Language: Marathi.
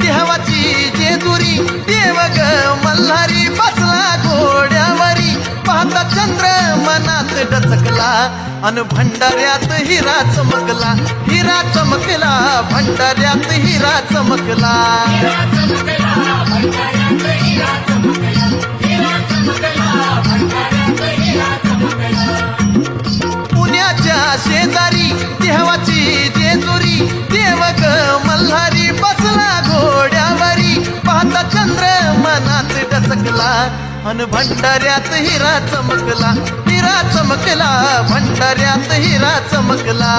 देवाची जेजुरी देव ग मल्हारी बसला घोड्यावरी पाहता चंद्र मनात डचकला अन भंडाऱ्यात हिरा चमकला हिरा चमकला भंडाऱ्यात हिरा चमकला पुण्याच्या शेजारी देवाची जेजुरी देव ग मल्हारी बसला घोड्यावरी पाहता चंद्र मनात डचकला अन भंडाऱ्यात हिरा चमकला हिरा चमकला भंडाऱ्यात हिरा चमकला